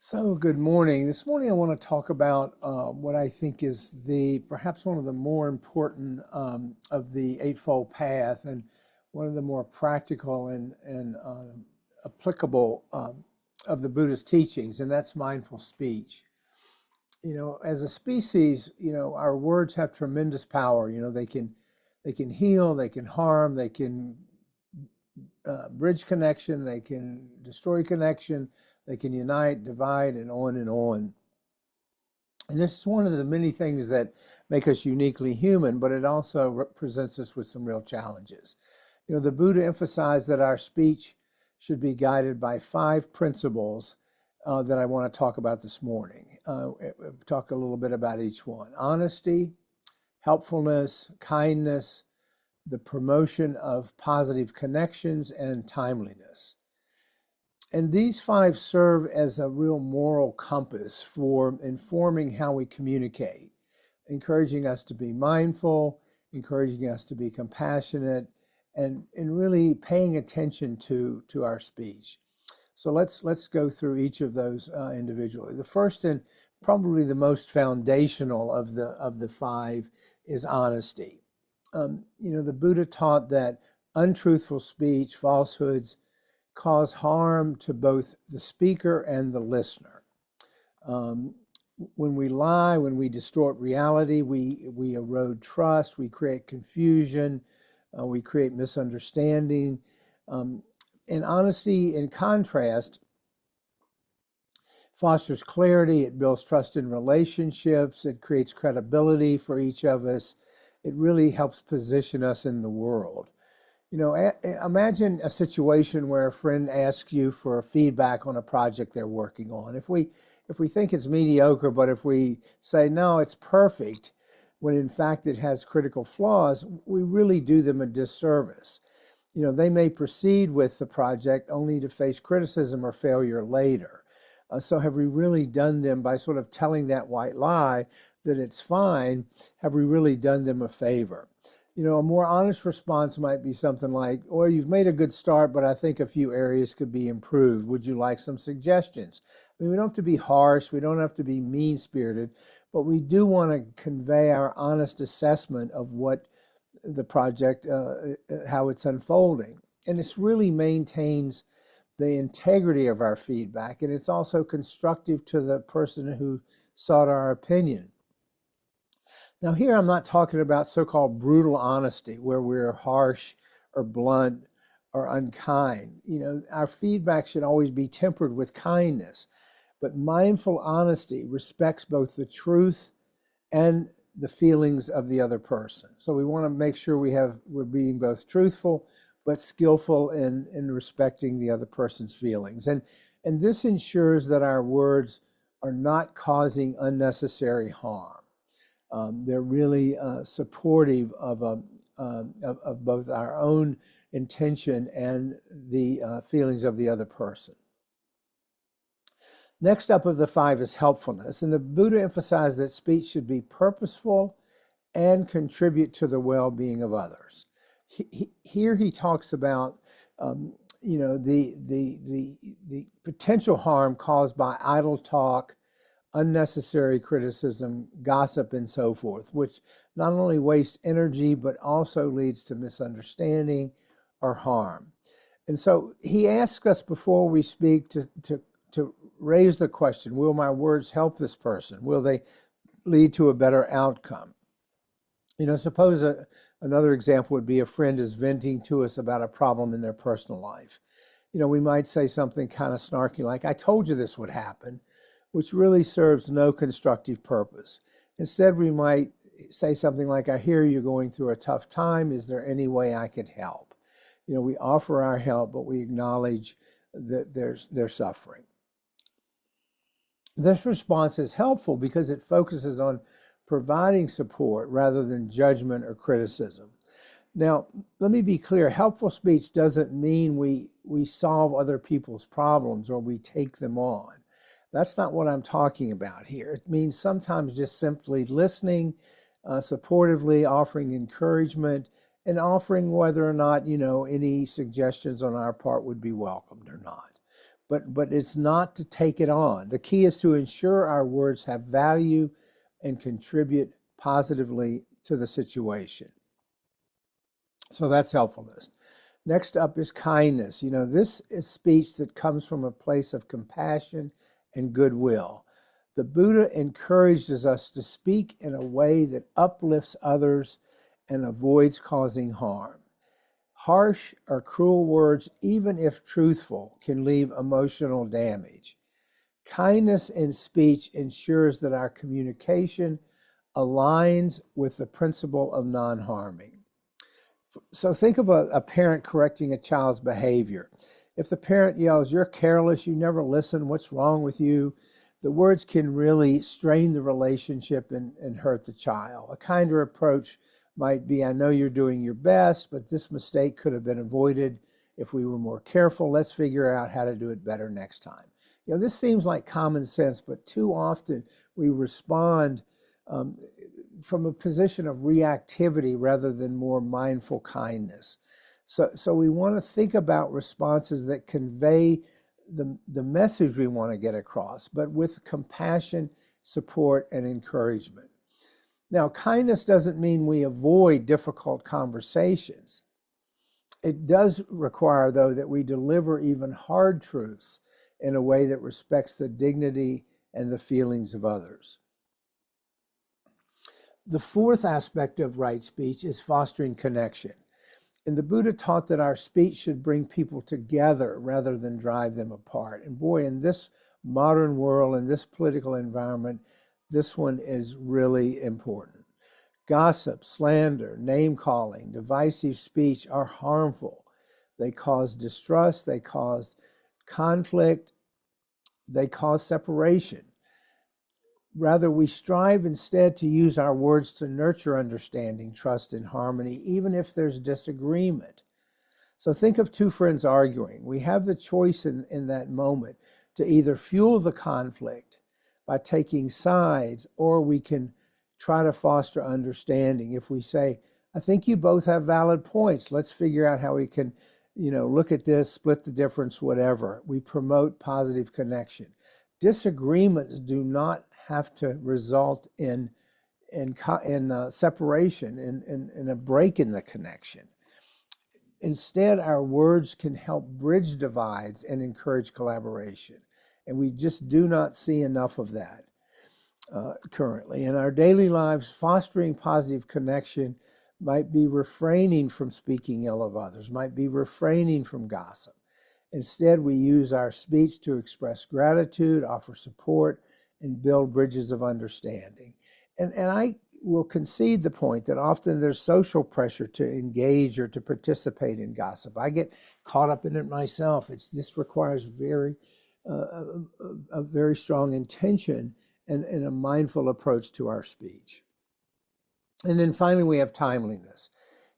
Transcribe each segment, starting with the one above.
So, good morning. This morning, I want to talk about what I think is perhaps one of the more important of the Eightfold Path, and one of the more practical and applicable of the Buddhist teachings, and that's mindful speech. As a species, our words have tremendous power. They can heal, they can harm, they can bridge connection, they can destroy connection, they can unite, divide, and on and on. And this is one of the many things that make us uniquely human, but it also presents us with some real challenges. The Buddha emphasized that our speech should be guided by 5 principles that I want to talk about this morning. Talk a little bit about each one. Honesty, helpfulness, kindness, the promotion of positive connections, and timeliness. And these 5 serve as a real moral compass for informing how we communicate, encouraging us to be mindful, encouraging us to be compassionate, and really paying attention to our speech. So let's go through each of those individually. The first and probably the most foundational of the 5 is honesty. The Buddha taught that untruthful speech, falsehoods, cause harm to both the speaker and the listener. When we lie, when we distort reality, we erode trust, we create confusion, we create misunderstanding. And honesty, in contrast, fosters clarity, it builds trust in relationships, it creates credibility for each of us. It really helps position us in the world. Imagine a situation where a friend asks you for feedback on a project they're working on. If we think it's mediocre, but if we say, no, it's perfect, when in fact it has critical flaws, we really do them a disservice. They may proceed with the project only to face criticism or failure later. So have we really done them, by sort of telling that white lie that it's fine, have we really done them a favor? A more honest response might be something like, well, you've made a good start, but I think a few areas could be improved. Would you like some suggestions? We don't have to be harsh. We don't have to be mean-spirited, but we do want to convey our honest assessment of what the project, how it's unfolding. And this really maintains the integrity of our feedback, and it's also constructive to the person who sought our opinion. Now, here I'm not talking about so-called brutal honesty, where we're harsh or blunt or unkind. Our feedback should always be tempered with kindness, but mindful honesty respects both the truth and the feelings of the other person. So we want to make sure we're being both truthful but skillful in respecting the other person's feelings. And this ensures that our words are not causing unnecessary harm. They're really supportive of both our own intention and the feelings of the other person. Next up of the 5 is helpfulness. And the Buddha emphasized that speech should be purposeful and contribute to the well-being of others. Here he talks about the potential harm caused by idle talk, unnecessary criticism, gossip, and so forth, which not only wastes energy, but also leads to misunderstanding or harm. And so he asks us before we speak to raise the question, will my words help this person? Will they lead to a better outcome? Suppose another example would be a friend is venting to us about a problem in their personal life. We might say something kind of snarky like, I told you this would happen, which really serves no constructive purpose. Instead, we might say something like, I hear you're going through a tough time. Is there any way I could help? We offer our help, but we acknowledge that they're suffering. This response is helpful because it focuses on providing support rather than judgment or criticism. Now, let me be clear. Helpful speech doesn't mean we solve other people's problems or we take them on. That's not what I'm talking about here. It means sometimes just simply listening, supportively offering encouragement, and offering whether or not, any suggestions on our part would be welcomed or not. but it's not to take it on. The key is to ensure our words have value and contribute positively to the situation. So that's helpfulness. Next up is kindness. This is speech that comes from a place of compassion and goodwill. The Buddha encourages us to speak in a way that uplifts others and avoids causing harm. Harsh or cruel words, even if truthful, can leave emotional damage. Kindness in speech ensures that our communication aligns with the principle of non-harming. So think of a parent correcting a child's behavior. If the parent yells, "You're careless, you never listen, what's wrong with you?" the words can really strain the relationship and hurt the child. A kinder approach might be, "I know you're doing your best, but this mistake could have been avoided if we were more careful. Let's figure out how to do it better next time." This seems like common sense, but too often we respond from a position of reactivity rather than more mindful kindness. So we want to think about responses that convey the message we want to get across, but with compassion, support, and encouragement. Now, kindness doesn't mean we avoid difficult conversations. It does require, though, that we deliver even hard truths in a way that respects the dignity and the feelings of others. The fourth aspect of right speech is fostering connection. And the Buddha taught that our speech should bring people together rather than drive them apart. And boy, in this modern world, in this political environment, this one is really important. Gossip, slander, name-calling, divisive speech are harmful. They cause distrust, they cause conflict, they cause separation. Rather, we strive instead to use our words to nurture understanding, trust, and harmony, even if there's disagreement. So think of two friends arguing. We have the choice in that moment to either fuel the conflict by taking sides, or we can try to foster understanding. If we say, "I think you both have valid points. Let's figure out how we can, look at this, split the difference, whatever." We promote positive connection. Disagreements do not have to result in separation, in a break in the connection. Instead, our words can help bridge divides and encourage collaboration. And we just do not see enough of that currently. In our daily lives, fostering positive connection might be refraining from speaking ill of others, might be refraining from gossip. Instead, we use our speech to express gratitude, offer support, and build bridges of understanding. And I will concede the point that often there's social pressure to engage or to participate in gossip. I get caught up in it myself. This requires a very strong intention and a mindful approach to our speech. And then finally, we have timeliness.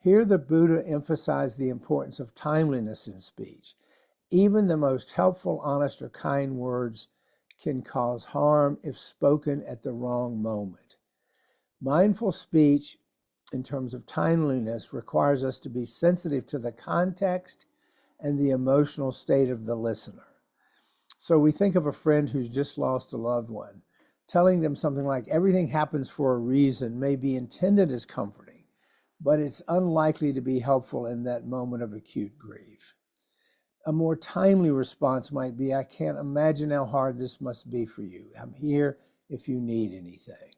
Here, the Buddha emphasized the importance of timeliness in speech. Even the most helpful, honest, or kind words can cause harm if spoken at the wrong moment. Mindful speech, in terms of timeliness, requires us to be sensitive to the context and the emotional state of the listener. So we think of a friend who's just lost a loved one. Telling them something like, "Everything happens for a reason," may be intended as comforting, but it's unlikely to be helpful in that moment of acute grief. A more timely response might be, "I can't imagine how hard this must be for you. I'm here if you need anything."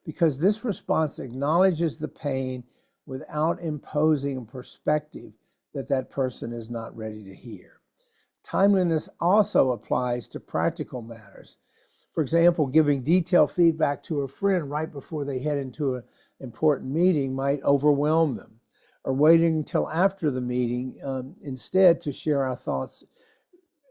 Because this response acknowledges the pain without imposing a perspective that person is not ready to hear. Timeliness also applies to practical matters. For example, giving detailed feedback to a friend right before they head into an important meeting might overwhelm them. Or waiting until after the meeting instead to share our thoughts,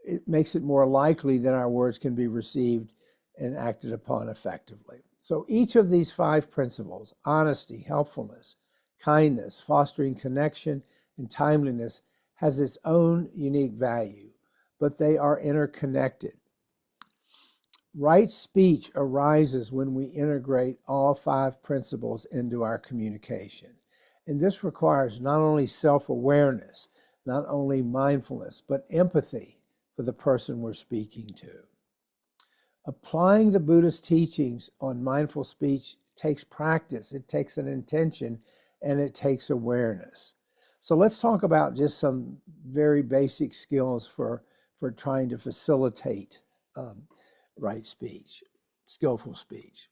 it makes it more likely that our words can be received and acted upon effectively. So each of these 5 principles, honesty, helpfulness, kindness, fostering connection, and timeliness, has its own unique value, but they are interconnected. Right speech arises when we integrate all 5 principles into our communication. And this requires not only self-awareness, not only mindfulness, but empathy for the person we're speaking to. Applying the Buddhist teachings on mindful speech takes practice, it takes an intention, and it takes awareness. So let's talk about just some very basic skills for trying to facilitate right speech, skillful speech.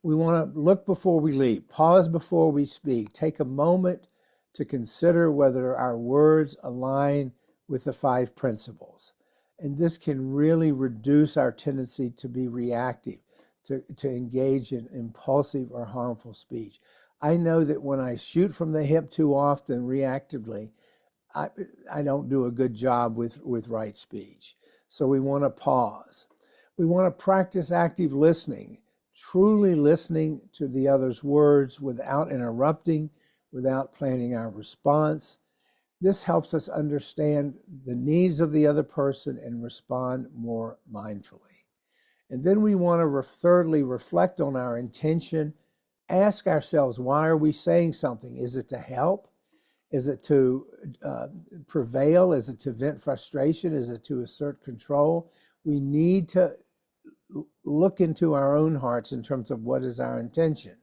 We want to look before we leap, pause before we speak, take a moment to consider whether our words align with the 5 principles. And this can really reduce our tendency to be reactive, to engage in impulsive or harmful speech. I know that when I shoot from the hip too often reactively, I don't do a good job with right speech. So we want to pause. We want to practice active listening, truly listening to the other's words without interrupting, without planning our response. This helps us understand the needs of the other person and respond more mindfully. And then we want to thirdly reflect on our intention. Ask ourselves, why are we saying something? Is it to help? Is it to prevail? Is it to vent frustration? Is it to assert control? We need to look into our own hearts in terms of what is our intention.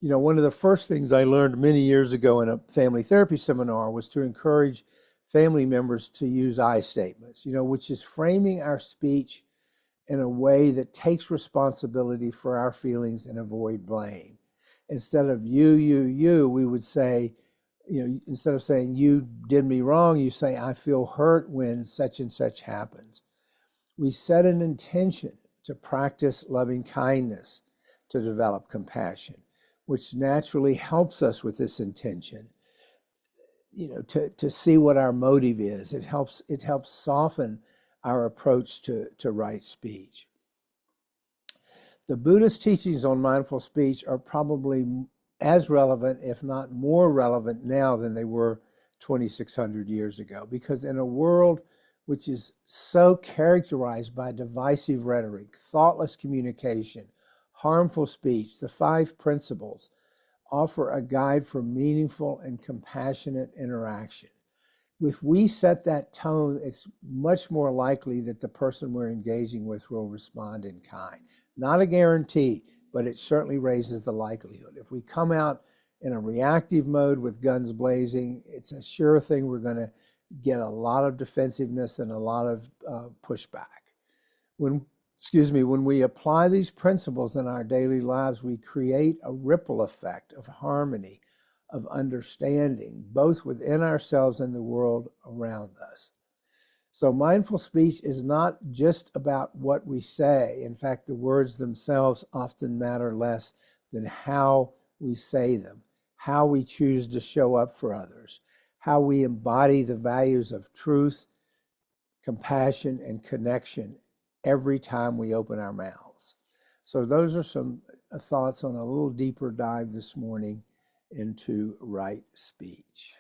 You know, one of the first things I learned many years ago in a family therapy seminar was to encourage family members to use I statements, which is framing our speech in a way that takes responsibility for our feelings and avoid blame. Instead of you, we would say, instead of saying you did me wrong, you say I feel hurt when such and such happens. We set an intention to practice loving kindness, to develop compassion, which naturally helps us with this intention, to see what our motive is. It helps soften our approach to right speech. The Buddhist teachings on mindful speech are probably as relevant, if not more relevant now than they were 2,600 years ago, because in a world which is so characterized by divisive rhetoric, thoughtless communication, harmful speech, the 5 principles offer a guide for meaningful and compassionate interaction. If we set that tone, it's much more likely that the person we're engaging with will respond in kind. Not a guarantee, but it certainly raises the likelihood. If we come out in a reactive mode with guns blazing, it's a sure thing we're going to get a lot of defensiveness and a lot of pushback. When we apply these principles in our daily lives, we create a ripple effect of harmony, of understanding, both within ourselves and the world around us. So mindful speech is not just about what we say. In fact, the words themselves often matter less than how we say them, how we choose to show up for others, how we embody the values of truth, compassion, and connection every time we open our mouths. So those are some thoughts on a little deeper dive this morning into right speech.